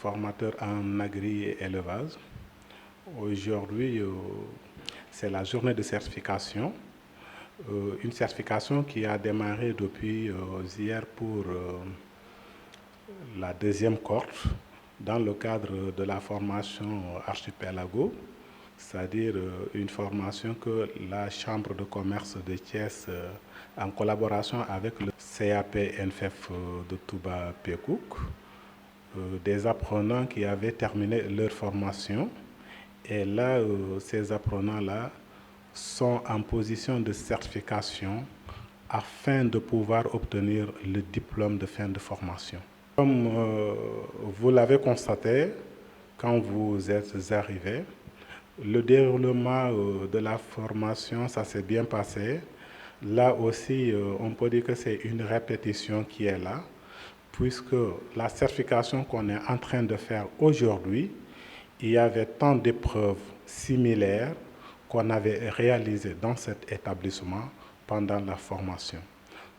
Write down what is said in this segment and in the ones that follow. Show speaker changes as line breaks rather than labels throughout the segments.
formateur en agri et élevage. Aujourd'hui, c'est la journée de certification. Une certification qui a démarré depuis hier pour la deuxième cohorte dans le cadre de la formation Archipelago, c'est-à-dire une formation que la Chambre de commerce de Thiès, en collaboration avec le CAP NFF de Touba Pékouk, des apprenants qui avaient terminé leur formation. Et là, ces apprenants-là sont en position de certification afin de pouvoir obtenir le diplôme de fin de formation. Comme vous l'avez constaté quand vous êtes arrivés, le déroulement de la formation, ça s'est bien passé. Là aussi, on peut dire que c'est une répétition qui est là, puisque la certification qu'on est en train de faire aujourd'hui, il y avait tant d'épreuves similaires qu'on avait réalisées dans cet établissement pendant la formation.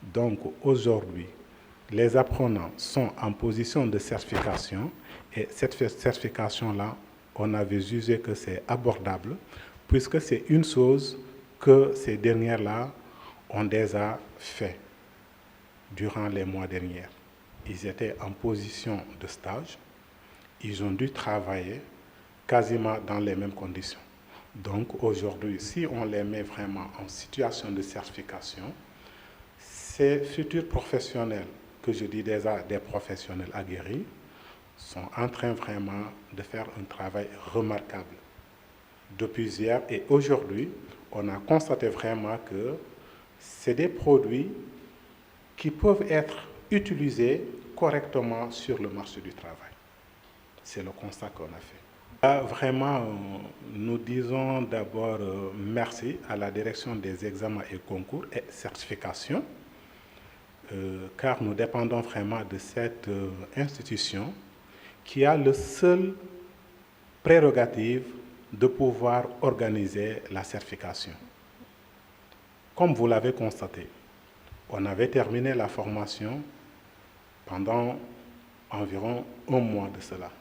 Donc aujourd'hui, les apprenants sont en position de certification et cette certification-là, on avait jugé que c'est abordable puisque c'est une chose que ces dernières-là ont déjà fait durant les mois derniers. Ils étaient en position de stage, ils ont dû travailler quasiment dans les mêmes conditions. Donc aujourd'hui, si on les met vraiment en situation de certification, ces futurs professionnels, que je dis déjà des professionnels aguerris, sont en train vraiment de faire un travail remarquable depuis hier et aujourd'hui, on a constaté vraiment que c'est des produits qui peuvent être utilisés correctement sur le marché du travail. C'est le constat qu'on a fait. Là, vraiment, nous disons d'abord merci à la direction des examens et concours et certification, car nous dépendons vraiment de cette institution qui a le seul prérogative de pouvoir organiser la certification. Comme vous l'avez constaté, on avait terminé la formation pendant environ un mois de cela.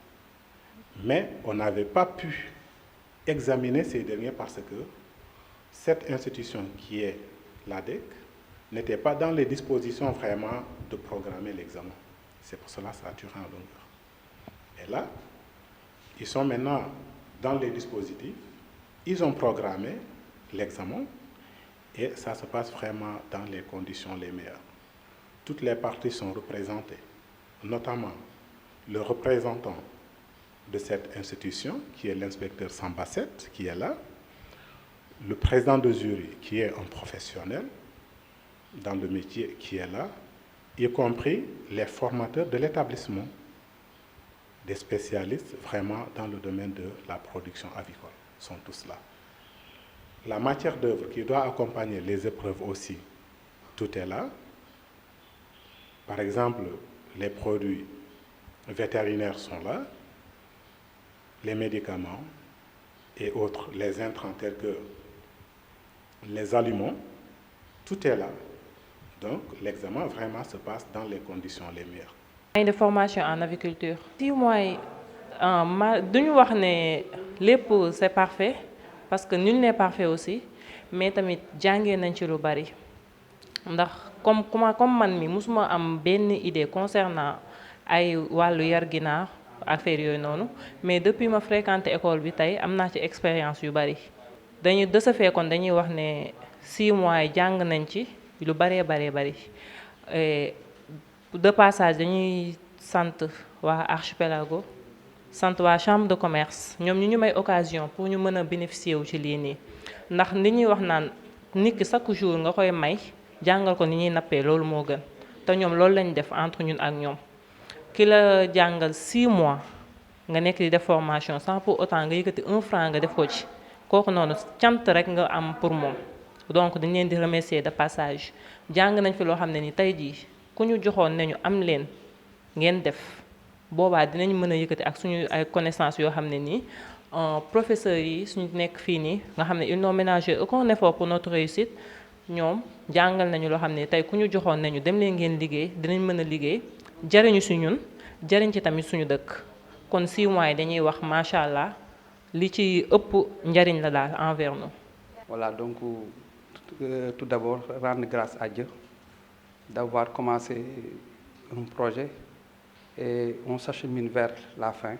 Mais on n'avait pas pu examiner ces derniers parce que cette institution qui est l'ADEC n'était pas dans les dispositions vraiment de programmer l'examen. C'est pour cela que ça a duré en longueur. Et là, ils sont maintenant dans les dispositifs, ils ont programmé l'examen et ça se passe vraiment dans les conditions les meilleures. Toutes les parties sont représentées, notamment le représentant de cette institution, qui est l'inspecteur Sambasset, qui est là, le président de jury, qui est un professionnel dans le métier, qui est là, y compris les formateurs de l'établissement, des spécialistes vraiment dans le domaine de la production avicole, sont tous là. La matière d'œuvre qui doit accompagner les épreuves aussi, tout est là. Par exemple, les produits vétérinaires sont là, les médicaments et autres, les intrants tels que les aliments, tout est là. Donc, l'examen vraiment se passe dans les conditions les meilleures.
De formation en aviculture. 6 mois yi duñu wax ne lépp c'est parfait parce que nul n'est parfait aussi mais tamit jàngee nañ ci lu bari ndax comme man mi musuma am benn idée concernant ay wàllu yar ginaar affaire yooyu noonu mais depuis ma fréquenté école bi tey am naa ci expérience yu bari dañuy de ce fait kon dañuy wax ne 6 mois yi jàng nañ ci lu bari de passage dañuy sant waa Archipelago sant waa chambre de commerce ñoom ñu may occasion pour ñu mën a bénéficier wu ci lii nii ndax li ñuy wax naan nit ki chaque jour nga koy may jàngal ko ni ñuy nappee loolu moo gën te ñoom loolu lañ def entre ñun ak ñoom ki la jàngal 6 mois nga nekk di def formation sans pour autant nga yëkkati 1 franc nga def ko ci kooku noonu cant rek nga am pour moom donc dañ leen di remercier de passage jàng nañ fi loo xam ne ni tey jii ku ñu joxoon ne ñu am leen ngeen def boobaa dinañ mën a yëkkati ak suñu ay connaissances yoo xam ne nii professeurs yi suñu nekk fii nii nga xam ne ils n'ont ménagé aucun effort pour notre réussite ñoom jàngal nañu loo xam ne tey ku ñu joxoon ne ñu dem leen ngeen liggéey dinañ mën a liggéey jariñu si ñun jariñ ci tamit suñu dëkk kon 6 mois yi dañuy wax macha allah li ci ëpp njariñ la daal envers nous.
Voilà, donc tout d'abord rendre grâce à Dieu d'avoir commencé un projet et on s'achemine vers la fin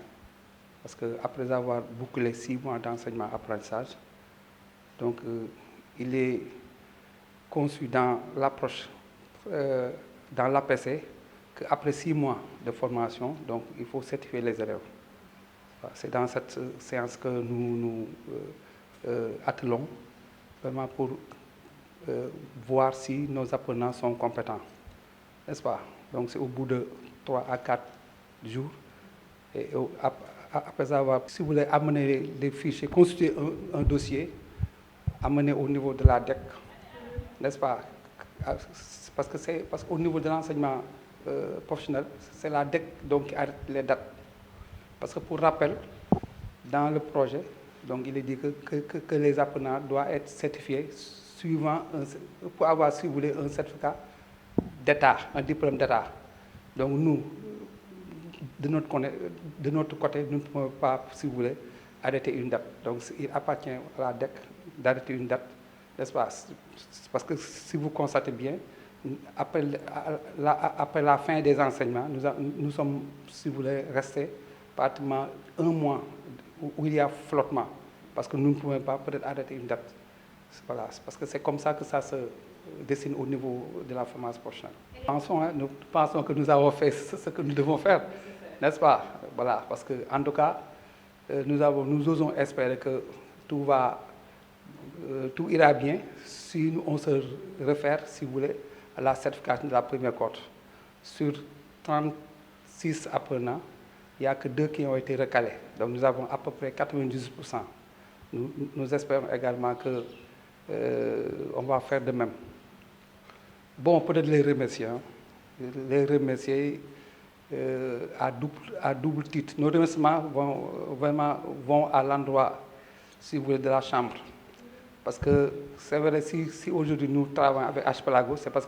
parce que après avoir bouclé 6 mois d'enseignement apprentissage, donc il est conçu dans l'approche dans l'APC qu'après 6 mois de formation, donc il faut certifier les élèves. C'est dans cette séance que nous attelons vraiment pour voir si nos apprenants sont compétents, n'est-ce pas? Donc c'est au bout de 3 à 4 jours, et après avoir, si vous voulez amener les fichiers, constituer un dossier, amener au niveau de la DEC, n'est-ce pas? Parce qu'au niveau de l'enseignement professionnel, c'est la DEC donc, qui arrête les dates. Parce que pour rappel, dans le projet, donc il est dit que les apprenants doivent être certifiés suivant pour avoir, si vous voulez, un certificat d'État, un diplôme d'État. Donc nous, de notre côté, nous ne pouvons pas, si vous voulez, arrêter une date. Donc il appartient à la DEC d'arrêter une date, n'est-ce pas? Parce que si vous constatez bien, après la fin des enseignements, nous sommes, si vous voulez, restés pratiquement 1 mois où il y a flottement, parce que nous ne pouvons pas peut-être arrêter une date. Voilà, parce que c'est comme ça que ça se dessine au niveau de la formation professionnelle. Nous pensons que nous avons fait ce que nous devons faire, n'est-ce pas? Voilà, parce que en tout cas, nous osons espérer que tout ira bien si on se réfère, si vous voulez, à la certification de la première cohorte. Sur 36 apprenants, il n'y a que 2 qui ont été recalés. Donc nous avons à peu près 98%. Nous espérons également que on va faire de même. Bon, peut-être les remercier. Les remercier à double titre. Nos remerciements vont à l'endroit, si vous voulez, de la Chambre. Parce que c'est vrai, si aujourd'hui nous travaillons avec Archipelago, c'est parce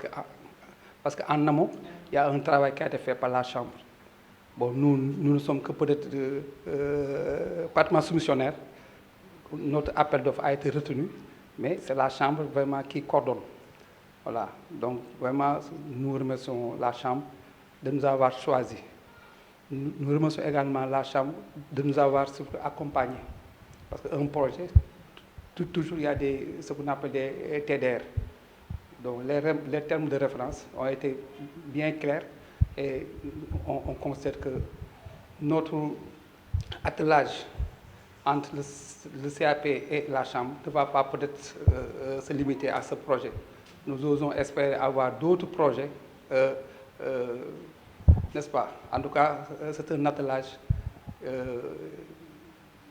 qu'en amont, il y a un travail qui a été fait par la Chambre. Bon, nous ne sommes que peut-être pratiquement soumissionnaires. Notre appel d'offres a été retenu, mais c'est la Chambre vraiment qui coordonne. Voilà, donc vraiment, nous remercions la Chambre de nous avoir choisis. Nous remercions également la Chambre de nous avoir accompagnés. Parce qu'un projet, toujours il y a ce qu'on appelle des TDR. Donc les termes de référence ont été bien clairs et on constate que notre attelage entre le CAP et la Chambre ne va pas peut-être se limiter à ce projet. Nous osons espérer avoir d'autres projets, n'est-ce pas? En tout cas, c'est un attelage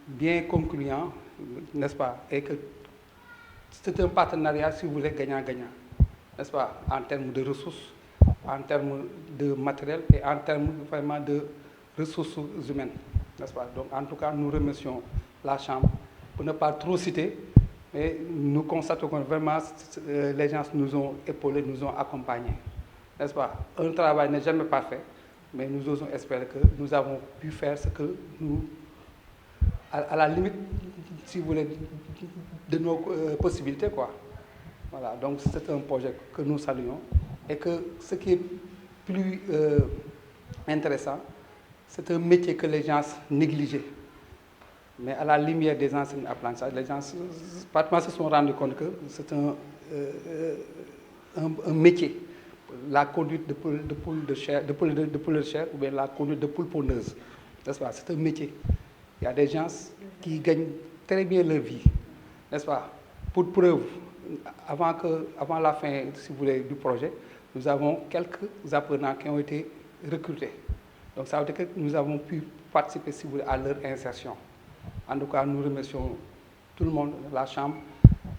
bien concluant, n'est-ce pas? Et que c'est un partenariat, si vous voulez, gagnant-gagnant, n'est-ce pas? En termes de ressources, en termes de matériel et en termes vraiment de ressources humaines, n'est-ce pas? Donc, en tout cas, nous remercions la Chambre, pour ne pas trop citer, mais nous constatons que vraiment les gens nous ont épaulés, nous ont accompagnés, n'est-ce pas? Un travail n'est jamais parfait, mais nous osons espérer que nous avons pu faire ce que nous, à la limite, si vous voulez, de nos possibilités, quoi. Voilà, donc c'est un projet que nous saluons et que ce qui est plus intéressant, c'est un métier que les gens négligeaient. Mais à la lumière des enseignements apprentissages, les gens pratiquement se sont rendus compte que c'est un métier. La conduite de poule de chair, ou bien la conduite de poule pondeuse. N'est-ce pas? C'est un métier. Il y a des gens qui gagnent très bien leur vie. N'est-ce pas? Pour preuve, avant la fin, si vous voulez, du projet, nous avons quelques apprenants qui ont été recrutés. Donc ça veut dire que nous avons pu participer, si vous voulez, à leur insertion. En tout cas, nous remercions tout le monde, la Chambre,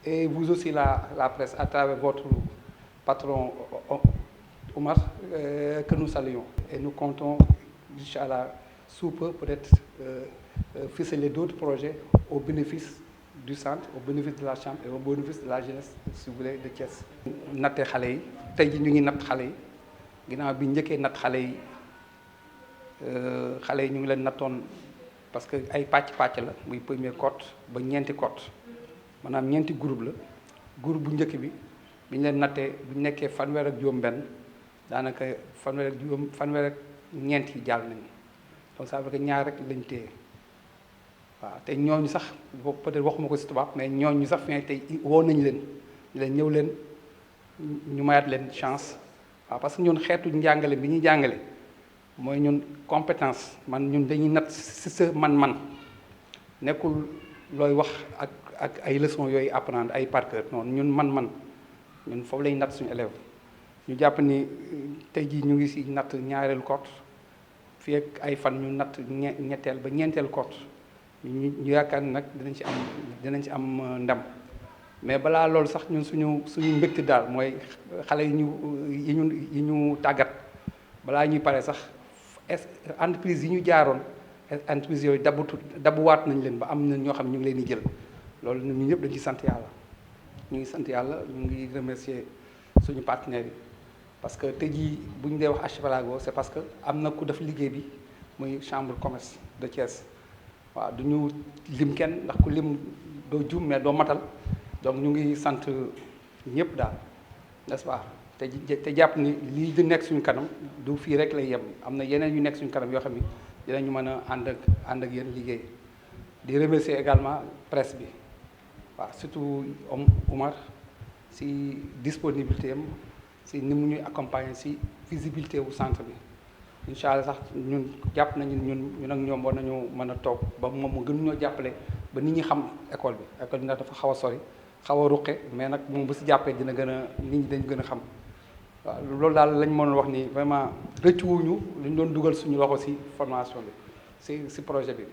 et vous aussi la presse, à travers votre patron Omar, que nous saluons. Et nous comptons, Inch'Allah, sous peu, peut-être ficeler d'autres projets au bénéfice du centre, au bénéfice de la Chambre et au bénéfice de la jeunesse, si vous voulez, de Thiès. Natte xale yi tey ji ñu ngi natt xale yi ginnaaw bi njëkkee natt xale yi xale yi ñu ngi leen nattoon parce que ay pàcc la muy premier cohorte ba ñeenti cohorte maanaam ñeenti groupe la groupe bu njëkk bi ñu leen nattee bu ñu nekkee fanweer ak juróom-benn daanaka fanweer ak ñeent yi jàll nañu donc ça veut dire que ñaar rek lañ téye waaw te ñooñu sax peut-être waxuma ko si tubaab mais ñooñu sax fi tey woo nañu leen ñëw leen ñu mayaat leen chance waaw parce que ñun xeetu njàngale bi ñuy jàngale mooy ñun compétence ñun dañuy natt si sa man-man nekkul looy wax ak ay leçons yooyu apprendre ay par cœur noonu ñun man-man ñun foofu lañu natt suñu élève ñu jàpp ni tey jii ñu ngi si natt ñaareelu cohorte fii ak ay fan ñu natt ñetteel ba ñeenteel cohorte ñu yaakaar ni nag dinañ ci am ndam mais balaa loolu sax ñun suñu mbégte daal mooy xale yi ñu tàggat balaa ñuy pare sax entreprise yi ñu jaaroon entreprise yooyu dabuwaat nañ leen ba am na ñoo xam ñu ngi leen di jël loolu ñun ñëpp dañ ci sant yàlla ñu ngi sant yàlla ñu ngi remercier suñu partenaires yi parce que tey jii bu ñu dee wax Archipelago c'est parce que am na ku def liggéey bi muy chambre de commerce de Thiès waaw du ñu lim kenn ndax ku lim doo jum mais doo matal donc ñu ngi sant ñëpp daal n'est-ce pas te jàpp ni lii di nekk suñu kanam du fii rek lay yem am na yeneen yu nekk suñu kanam yoo xam ni dinañu mën a ànd ak yéen liggéey di remercier également presse bi waaw surtout Omar si disponibilité am si ni mu ñuy accompagner si visibilité wu centre bi incha allah sax ñun jàpp nañu ñun ak ñoom war nañu mën a toog ba moom mu gën ñoo jàppale ba nit ñi xam école bi ndax dafa xaw a sori xaw a ruqe mais nag moom bu si jàppee dina gën a nit ñi dañ gën a xam waaw loolu daal lañ mënoon wax ni vraiment rëccuwuñu luñ doon dugal suñu loxo si formation bi si projet bi